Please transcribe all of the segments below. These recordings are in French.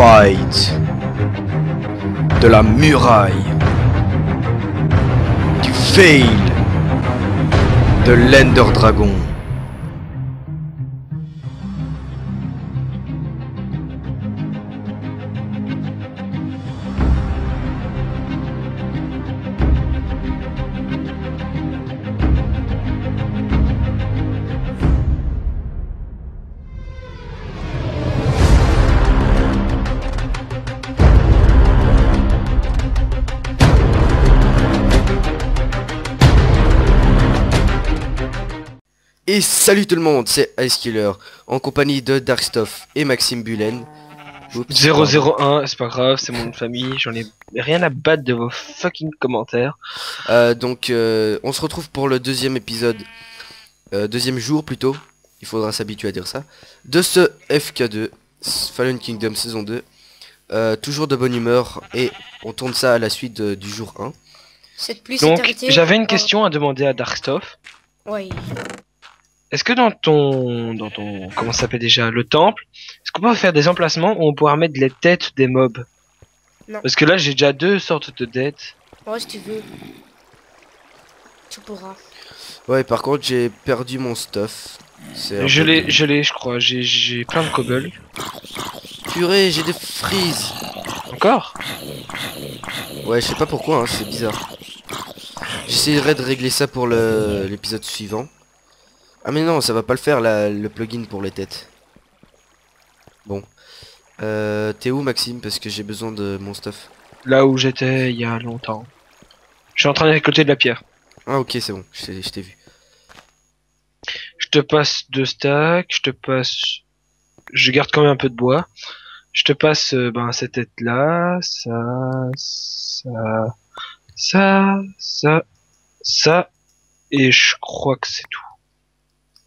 fight de la muraille, du fail de l'Ender Dragon. Et salut tout le monde, c'est Icekiller, en compagnie de Darkstuff et Maxime Bullen. Oups, 001, c'est pas grave, c'est mon nom de famille, j'en ai rien à battre de vos fucking commentaires. on se retrouve pour le deuxième épisode, deuxième jour plutôt, il faudra s'habituer à dire ça, de ce FK2, Fallen Kingdom saison 2. Toujours de bonne humeur et on tourne ça à la suite du jour 1. Donc j'avais une question à demander à Darkstuff. Oui. Est-ce que dans ton comment ça s'appelle déjà, le temple, est-ce qu'on peut faire des emplacements où on pourra mettre les têtes des mobs? Non. Parce que là j'ai déjà deux sortes de têtes. Ouais, si tu veux. Tu pourras. Ouais, par contre j'ai perdu mon stuff. Je l'ai, je crois. J'ai plein de cobble. Purée, j'ai des frises. Encore? Ouais, je sais pas pourquoi, hein, c'est bizarre. J'essaierai de régler ça pour l'épisode suivant. Ah mais non, ça va pas le faire le plugin pour les têtes. Bon. T'es où Maxime? Parce que j'ai besoin de mon stuff. Là où j'étais il y a longtemps. Je suis en train de récolter de la pierre. Ah ok, c'est bon, je t'ai vu. Je te passe 2 stacks, je te passe... Je garde quand même un peu de bois. Je te passe cette tête là, ça, et je crois que c'est tout.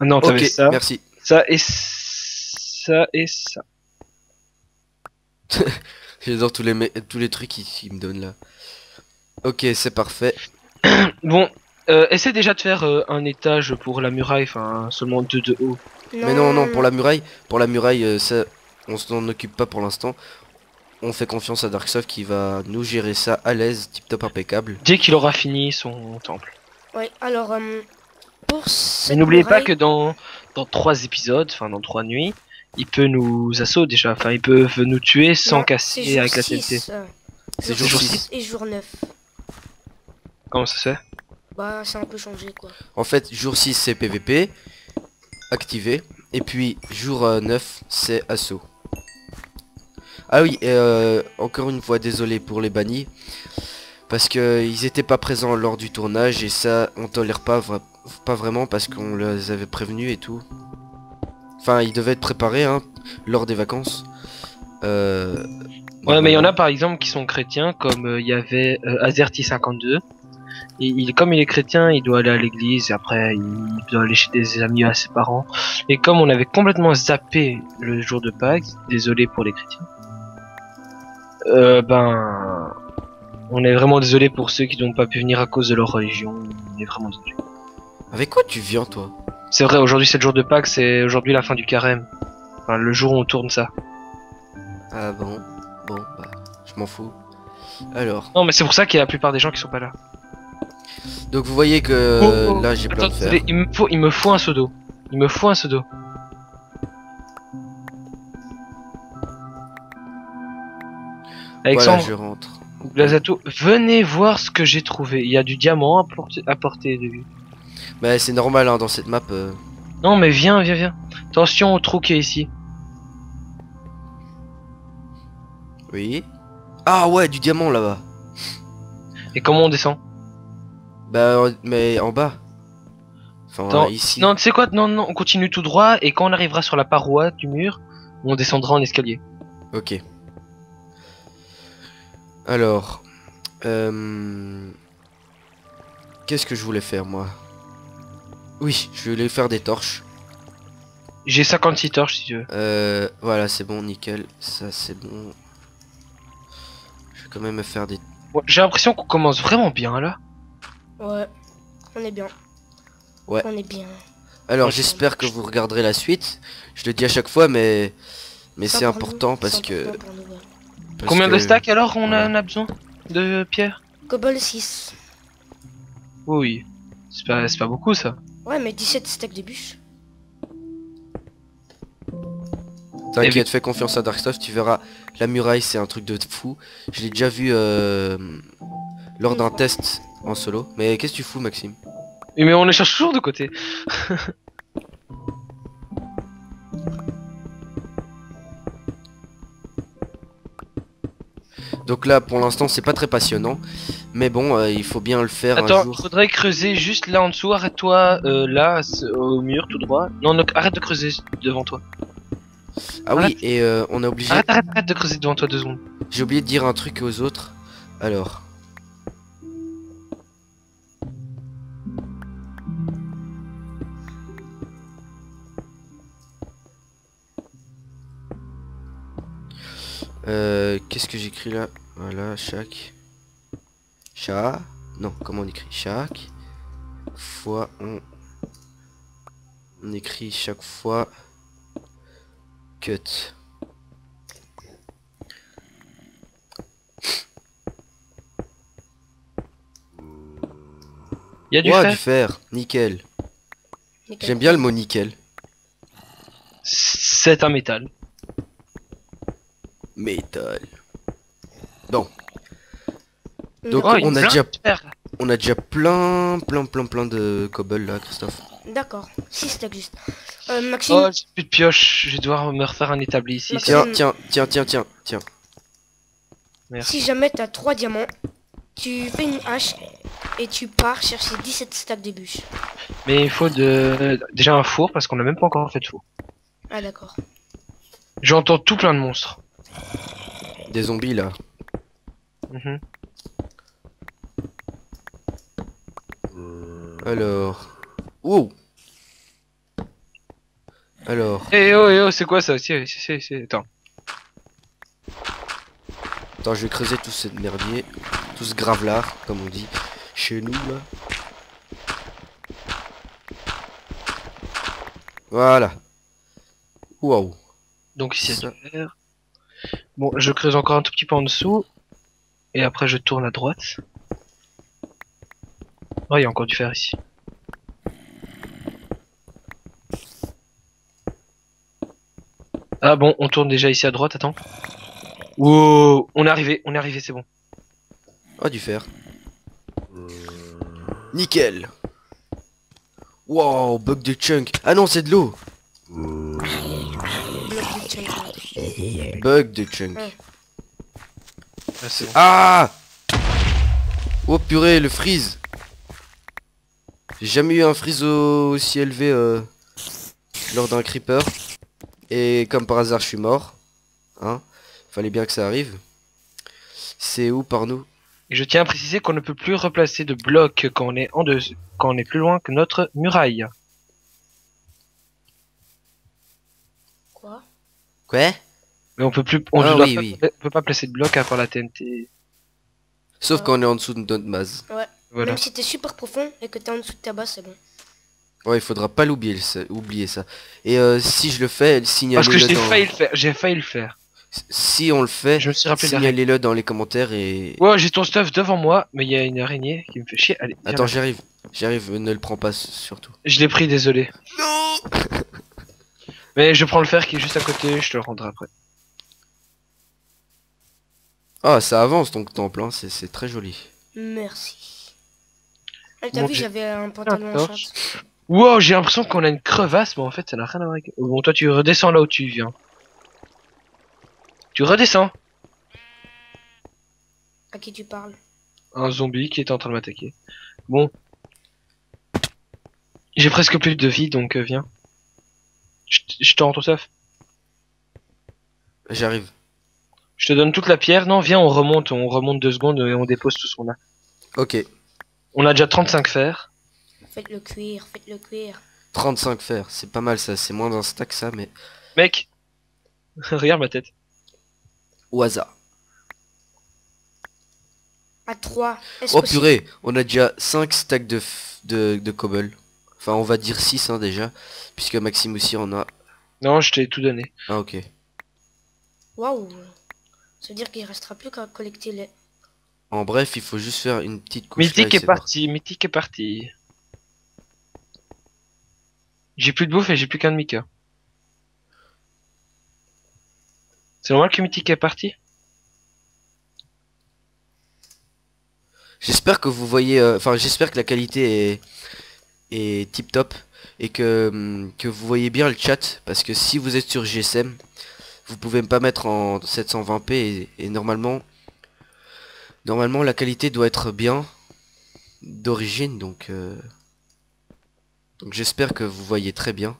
Ah non, t'avais Ok, ça, merci. ça et ça et ça. J'adore tous les trucs qu'il me donne là. Ok, c'est parfait. Bon, essaie déjà de faire un étage pour la muraille, enfin seulement 2 de haut. Non. Mais non, pour la muraille, ça, on s'en occupe pas pour l'instant. On fait confiance à Darkstuff qui va nous gérer ça à l'aise, tip top impeccable. Dès qu'il aura fini son temple. Ouais, alors, pour Mais n'oubliez pas que dans 3 épisodes, enfin dans 3 nuits, il peut nous assaut déjà, enfin il peut nous tuer sans casser avec la TNT. C'est jour jour 6 6 et jour 9. Comment ça se fait? Bah, c'est un peu changé quoi. En fait, jour 6 c'est PVP, activé. Et puis, jour 9 c'est assaut. Ah oui, et encore une fois, désolé pour les bannis. Parce que ils étaient pas présents lors du tournage et ça, on tolère pas vraiment parce qu'on les avait prévenus et tout. Enfin, ils devaient être préparés hein, lors des vacances. Ouais, mais il y en a par exemple qui sont chrétiens, comme il y avait Azerty52. Et comme il est chrétien, il doit aller à l'église et après il doit aller chez des amis à ses parents. Et comme on avait complètement zappé le jour de Pâques, désolé pour les chrétiens. On est vraiment désolé pour ceux qui n'ont pas pu venir à cause de leur religion. On est vraiment désolé. Avec quoi tu viens toi? C'est vrai, aujourd'hui c'est le jour de Pâques, c'est aujourd'hui la fin du carême. Enfin, le jour où on tourne ça. Ah bon, bah, je m'en fous. Alors. Non, mais c'est pour ça qu'il y a la plupart des gens qui sont pas là. Donc vous voyez que là j'ai plein de fer. Il me faut un seau d'eau. Il me faut un seau d'eau. Alexandre, voilà, je rentre. Blazato, venez voir ce que j'ai trouvé. Il y a du diamant à portée de vue. Bah c'est normal hein, dans cette map. Non mais viens. Attention au trou qui est ici. Oui. Ah ouais, du diamant là-bas. Et comment on descend? Bah mais en bas. Enfin Attends, ici. non, tu sais quoi? Non, on continue tout droit et quand on arrivera sur la paroi du mur, on descendra en escalier. Ok. Alors, qu'est-ce que je voulais faire moi? Oui, je voulais faire des torches. J'ai 56 torches si tu veux. Voilà, c'est bon, nickel. Ça, c'est bon. Je vais quand même me faire des... Ouais, j'ai l'impression qu'on commence vraiment bien là. Ouais, on est bien. Ouais. On est bien. Alors, j'espère que vous regarderez la suite. Je le dis à chaque fois, mais Mais Ça, c'est pour important nous, parce c'est que... important pour nous, ouais. parce Combien de que- stacks alors voilà. on a besoin de pierre? Cobble 6. Oui. C'est pas beaucoup ça. Ouais, mais 17 stacks de bûches. T'inquiète, fais confiance à Darkstuff, tu verras. La muraille, c'est un truc de fou. Je l'ai déjà vu lors d'un test en solo. Mais qu'est-ce que tu fous, Maxime? Oui, mais on les cherche toujours de côté. Donc là, pour l'instant, c'est pas très passionnant. Mais bon, il faut bien le faire un Attends, il jour. faudrait creuser juste là en dessous. Arrête-toi là, au mur tout droit. Non, arrête de creuser devant toi. Ah oui, et on a obligé... Arrête de creuser devant toi 2 secondes. J'ai oublié de dire un truc aux autres. Alors... qu'est-ce que j'écris là? Voilà, chaque... Non, comment on écrit? Chaque fois on écrit chaque fois cut. Il y a du Ouah, fer. du fer, nickel. Nickel. J'aime bien le mot nickel. C'est un métal. Métal. Bon, Mm. donc Oh, il y a on a plein déjà de fer. plein de cobble là, Christophe. D'accord. 6 stacks juste. Maxime, Oh, j'ai plus de pioche. Je vais devoir me refaire un établi ici. Maxime. Tiens. Merci. si jamais t'as 3 diamants, tu fais une hache et tu pars chercher 17 stacks de bûches. Mais il faut déjà un four parce qu'on a même pas encore fait de four. Ah d'accord. J'entends tout plein de monstres. Des zombies là. Mhm. Alors... Wow. Alors... Eh oh, c'est quoi ça? Attends. Attends, je vais creuser tout ce merdier. Tout ce gravelard, comme on dit chez nous là. Voilà. Waouh. Donc ici il y Ça. a du fer. Bon, je creuse encore un tout petit peu en dessous. Et après je tourne à droite. Oh, il y a encore du fer ici. Ah bon, on tourne déjà ici à droite, attends. Wow, on est arrivé, c'est bon. Ah, du fer. Nickel. Wow, bug de chunk. Ah non, c'est de l'eau. Bloc de chunk. Bug de chunk. Ouais. Ah, c'est bon. Ah. Oh purée, le freeze. J'ai jamais eu un freeze aussi élevé lors d'un creeper. Et comme par hasard, je suis mort. Hein, fallait bien que ça arrive. C'est où par nous? Et je tiens à préciser qu'on ne peut plus replacer de blocs quand on est quand on est plus loin que notre muraille. Quoi? Quoi? Mais on peut plus, Ah, doit oui, pas- oui. on peut pas placer de blocs à part la TNT. Sauf quand on est en dessous de notre base. Ouais. Voilà. Même si t'es super profond et que t'es en dessous de ta base, c'est bon. Ouais, il faudra pas l'oublier, oublier ça. Et si je le fais, Parce que signalez-le j'ai dans... failli le faire, j'ai failli le faire. Si on le fait, Je me suis rappelé de la règle. signalez-le dans les commentaires et... Ouais, j'ai ton stuff devant moi, mais il y a une araignée qui me fait chier. Allez, viens Attends, là. j'arrive, ne le prends pas surtout. Je l'ai pris, désolé. Non. Mais je prends le fer qui est juste à côté, je te le rendrai après. Ah, ça avance donc temple, hein, c'est très joli. Merci. Ah, t'as Bon, vu, j'ai- j'avais un pantalon en torche. short. Wow, j'ai l'impression qu'on a une crevasse, mais en fait, ça n'a rien à voir avec... Bon, toi, tu redescends là où tu viens. Tu redescends. À qui tu parles? Un zombie qui est en train de m'attaquer. Bon. J'ai presque plus de vie, donc viens. Je te rends ton stuff. J'arrive. Je te donne toute la pierre. Non, viens, on remonte 2 secondes et on dépose tout ce qu'on a. Ok, On a déjà 35 fers. Faites-le cuire, faites-le cuire. 35 fer, c'est pas mal ça, c'est moins d'un stack ça, mais... Mec, regarde ma tête. Au hasard. À 3. Oh purée, on a déjà 5 stacks de cobble. Enfin, on va dire 6 hein, déjà, puisque Maxime aussi en a... Non, je t'ai tout donné. Ah ok. Waouh. Ça veut dire qu'il restera plus qu'à collecter les... En bref, il faut juste faire une petite couche là, Mythique et est c'est bon. parti, Mythique est parti. J'ai plus de bouffe et j'ai plus qu'un de Mika. C'est normal que Mythique est parti? J'espère que vous voyez, enfin j'espère que la qualité est tip top et que vous voyez bien le chat parce que si vous êtes sur GSM, vous pouvez pas mettre en 720p et normalement la qualité doit être bien d'origine donc j'espère que vous voyez très bien.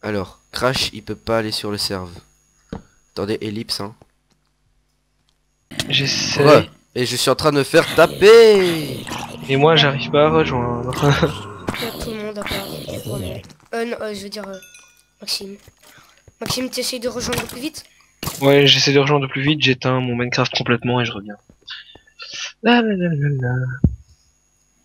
Alors Crash il peut pas aller sur le serve. Attendez ellipse hein. J'essaie. Ouais. Et je suis en train de me faire taper. Et moi j'arrive pas à rejoindre. Il y a tout le monde à part. Romain. Non, je veux dire Maxime. Maxime, tu essayes de rejoindre plus vite? Ouais, j'essaie de rejoindre plus vite, j'éteins mon Minecraft complètement et je reviens. La la la la la.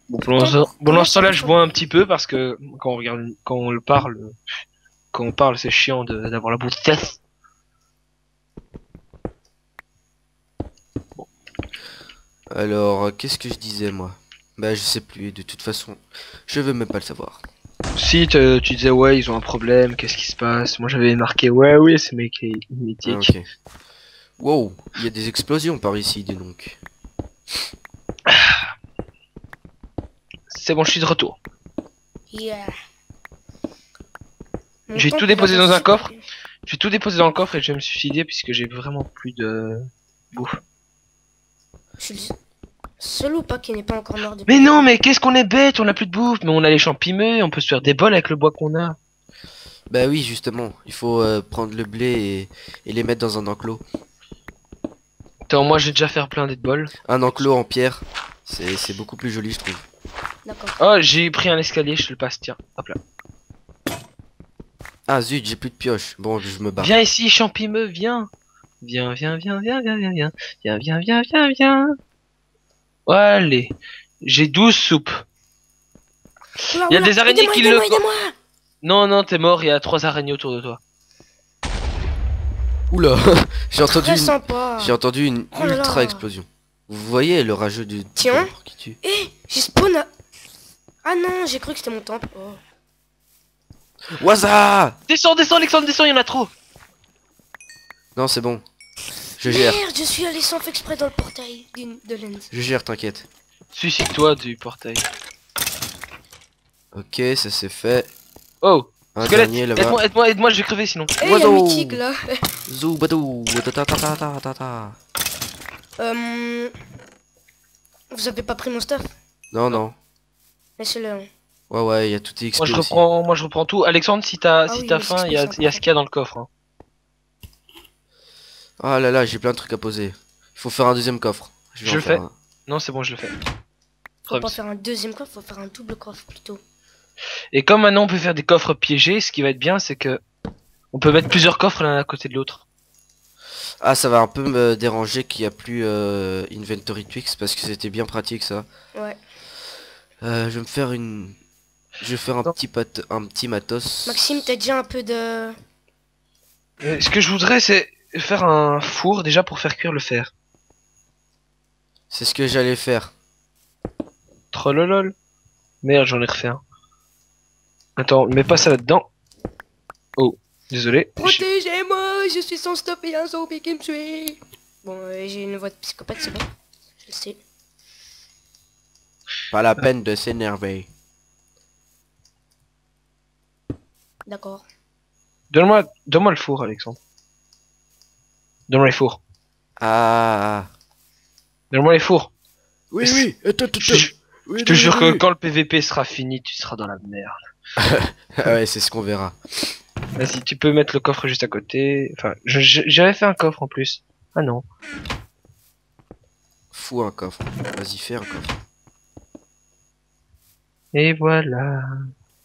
Bon, pour l'instant là je bois un petit peu parce que quand on regarde, quand on parle c'est chiant d'avoir la bouche tête. Alors qu'est-ce que je disais moi? Bah je sais plus, de toute façon je veux même pas le savoir. Si tu disais ouais ils ont un problème, qu'est-ce qui se passe? Moi j'avais marqué ouais oui c'est mec Ah, mythique. ok. Wow, il y a des explosions par ici dis donc. C'est bon je suis de retour. Yeah. J'ai Mon tout compte déposé va dans un super coffre. bien. J'ai tout déposé dans le coffre et je vais me suicider puisque j'ai vraiment plus de bouffe. Je suis le seul ou pas qui n'est pas encore mort depuis. Mais non mais qu'est-ce qu'on est bête, on a plus de bouffe, mais on a les champignons, on peut se faire des bols avec le bois qu'on a. Bah oui justement, il faut prendre le blé et les mettre dans un enclos. Attends moi j'ai déjà fait plein de bols. Un enclos en pierre, c'est beaucoup plus joli je trouve. D'accord. Oh j'ai pris un escalier, je le passe, tiens, hop là. Ah zut, j'ai plus de pioche. Bon, je me barre. Viens ici champimeux, viens. Viens, viens, viens, viens, viens, viens, viens. Viens, viens, viens, viens, viens. Allez, j'ai 12 soupes. Oula, Il y a oula, des araignées aidez-moi, qui aidez-moi, le- aidez-moi. Non, non, t'es mort, il y a 3 araignées autour de toi. Oula, Très sympa. j'ai entendu une Oh là là. ultra explosion. Vous voyez le rageux du Tiens. de qui tue. Eh, j'ai spawn à... Ah non, j'ai cru que c'était mon temple. Oh. Waza! Descends, descends, Alexandre, descends, il y en a trop. Non, c'est bon. Je gère. Merde, je suis allé sans faire exprès dans le portail de l'end. Je gère, t'inquiète. Suicide-toi du portail. Ok, ça c'est fait. Oh, Un squelette, dernier là-bas. aide-moi, aide-moi, aide-moi, je vais crever sinon. Eh, il y a Oiseau. mythique là. Zoubadou. Ta. Vous avez pas pris mon stuff? Non, non. Laissez-le. hein. Ouais, il y a tout est XP aussi. Moi je reprends tout. Alexandre, si t'as oui, t'as mais faim, c'est il y a exprès, ce qu'il y a dans le coffre. Hein. Ah là là, j'ai plein de trucs à poser. Il faut faire un deuxième coffre. vais Je en le faire fais. un. Non, c'est bon, je le fais. Faut pas Proms. faire un deuxième coffre, faut faire un double coffre plutôt. Et comme maintenant on peut faire des coffres piégés, ce qui va être bien, c'est que on peut mettre plusieurs coffres l'un à côté de l'autre. Ah, ça va un peu me déranger qu'il n'y a plus Inventory Twix parce que c'était bien pratique ça. Ouais. Je vais me faire une. Je vais faire Non. un petit matos. Maxime, t'as déjà un peu de... Ce que je voudrais, c'est faire un four déjà pour faire cuire le fer. C'est ce que j'allais faire. Trollolol. Merde, j'en ai refait un. Attends, mets pas ça là-dedans. Oh, désolé. Protégez-moi, je suis sans stop et un zombie qui me suit. Bon, j'ai une voix de psychopathe, c'est bon. Je sais. Pas la peine de s'énerver. D'accord. Donne-moi le four, Alexandre. Donne-moi les fours. Ah. Donne-moi les fours. Oui, Je- oui. Je te jure que quand le PVP sera fini, tu seras dans la merde. Ah ouais, c'est ce qu'on verra. Vas-y, tu peux mettre le coffre juste à côté. Enfin, j'avais fait un coffre en plus. Ah non. Fous un coffre. Vas-y, fais un coffre. Et voilà.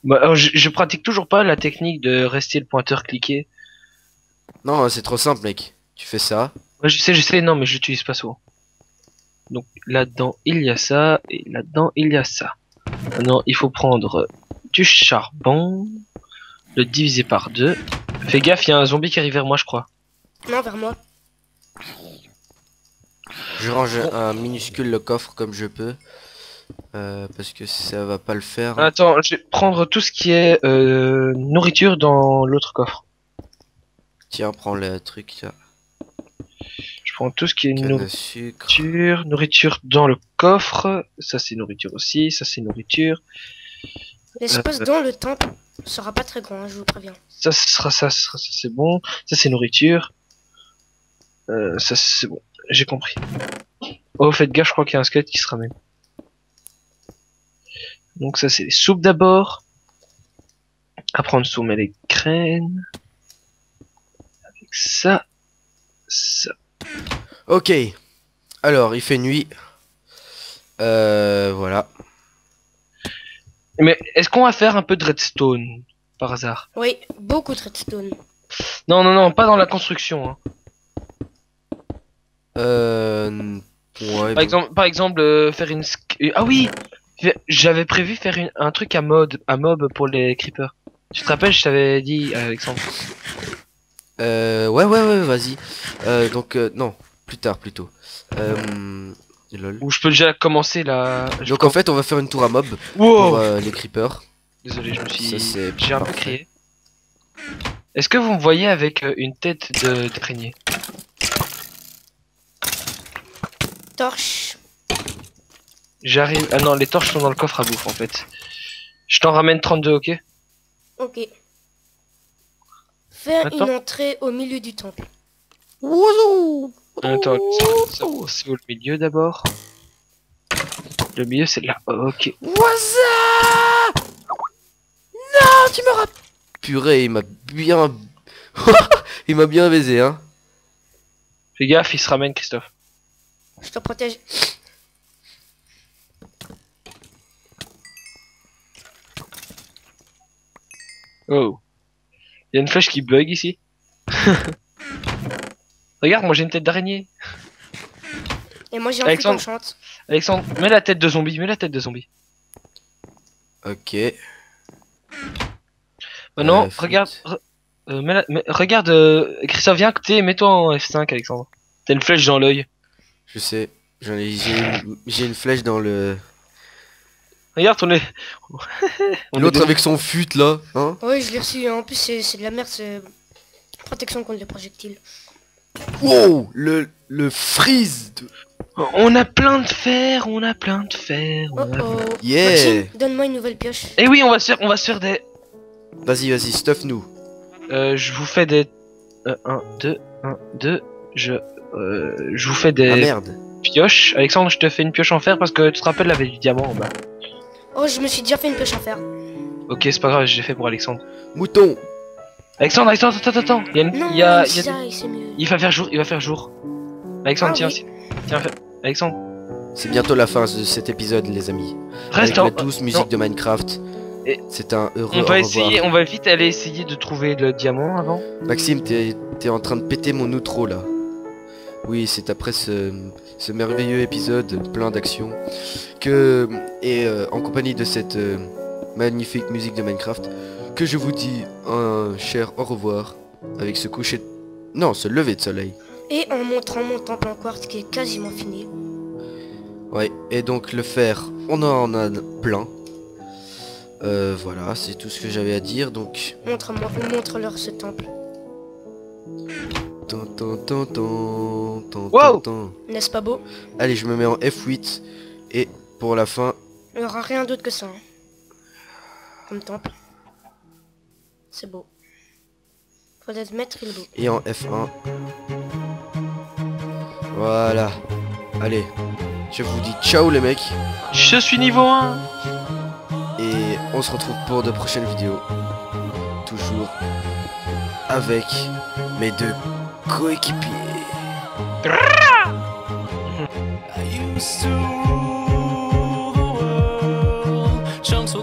Bah, alors, je pratique toujours pas la technique de rester le pointeur cliqué. Non, c'est trop simple, mec. Tu fais ça. Ouais, je sais, non, mais j'utilise pas souvent. Donc là-dedans, il y a ça, et là-dedans, il y a ça. Maintenant, il faut prendre du charbon, le diviser par 2. Fais gaffe, il y a un zombie qui arrive vers moi, je crois. Non, vers moi. Je range un minuscule le coffre comme je peux. Parce que ça va pas le faire. Attends, je vais prendre tout ce qui est nourriture dans l'autre coffre. Tiens, prends le truc là. Je prends tout ce qui est Canne à sucre. nourriture dans le coffre. Ça c'est nourriture aussi, ça c'est nourriture. L'espace dans le temple sera pas très grand, hein, je vous préviens. Ça c'est bon. Ça c'est nourriture. Ça c'est bon, j'ai compris. Oh faites gaffe, je crois qu'il y a un squelette qui se ramène. Donc ça c'est les soupes d'abord. Après on soumet les graines. Avec ça. Ça. Ok. Alors, il fait nuit. Voilà. Mais est-ce qu'on va faire un peu de redstone par hasard? Oui, beaucoup de redstone. Non, non, non, pas dans la construction. Hein. Ouais, Par exemple, faire une. Ah oui, j'avais prévu faire un truc à mob pour les creepers. Tu te rappelles, je t'avais dit, Alexandre. ouais, vas-y. Donc, non, plus tard plutôt. Lol. Ou je peux déjà commencer là. Donc en fait, on va faire une tour à mob Wow. pour les creepers. Désolé, je me suis. Ça, c'est J'ai un peu parfait. crié. Est-ce que vous me voyez avec une tête d'araignée? Torche. J'arrive. Ah non, les torches sont dans le coffre à bouffe en fait. Je t'en ramène 32, ok? Ok. Faire Attends. une entrée au milieu du temple. Attends, c'est où le milieu d'abord? Le milieu c'est là, ok. Waza! Non, tu me rappelles. Purée, il m'a bien... il m'a bien baisé, hein. Fais gaffe, il se ramène Christophe. Je te protège. Oh. Il y a une flèche qui bug ici. Regarde, moi j'ai une tête d'araignée. Et moi j'ai un truc Alexandre. enchante. Alexandre, mets la tête de zombie, mets la tête de zombie. Ok. Maintenant, Flûte. regarde, regarde, Christophe, viens à côté, mets-toi en F5, Alexandre. T'as une flèche dans l'œil. Je sais. J'ai une flèche dans le... Regarde, on est. On est L'autre des- avec son fut là, hein. Oui, je l'ai reçu. En plus, c'est de la merde. C'est protection contre les projectiles. Wow, le freeze de... On a plein de fer, on a plein de fer. Oh oh. Yeah. Maxime, donne-moi une nouvelle pioche. Et oui, on va se faire des. Vas-y, stuff-nous. Je vous fais des. 1, 2, 1, 2. Je vous fais des Ah merde. pioches. Alexandre, je te fais une pioche en fer parce que tu te rappelles, il y avait du diamant en bas. Oh, je me suis déjà fait une pioche en fer. Ok, c'est pas grave, j'ai fait pour Alexandre. Mouton. Alexandre, attends. Il y a une. Non, il y a ça, c'est mieux. Il va faire jour, il va faire jour. Alexandre, Ah tiens, oui. tiens, Alexandre, C'est bientôt la fin de cet épisode, les amis. reste Avec en. la douce non. musique de Minecraft. Et- C'est un heureux On au va revoir. essayer, on va vite aller essayer de trouver le diamant avant. Maxime, t'es en train de péter mon outro là. Oui, c'est après ce merveilleux épisode plein d'action que et en compagnie de cette magnifique musique de Minecraft que je vous dis un cher au revoir avec ce coucher non, ce lever de soleil. Et en montrant mon temple en quartz qui est quasiment fini. Ouais, et donc le fer, on en a plein. Voilà, c'est tout ce que j'avais à dire donc Montre-moi, montre-leur ce temple. Wow. N'est-ce pas beau? Allez, je me mets en F8 et pour la fin, Il n'y aura rien d'autre que ça. Hein. Comme temple. C'est beau. Faut admettre, il est beau. et en F1. Voilà. Allez, je vous dis ciao les mecs Je suis niveau 1. et on se retrouve pour de prochaines vidéos. Toujours avec mes deux coéquipiers. I used to rule the world. Chunks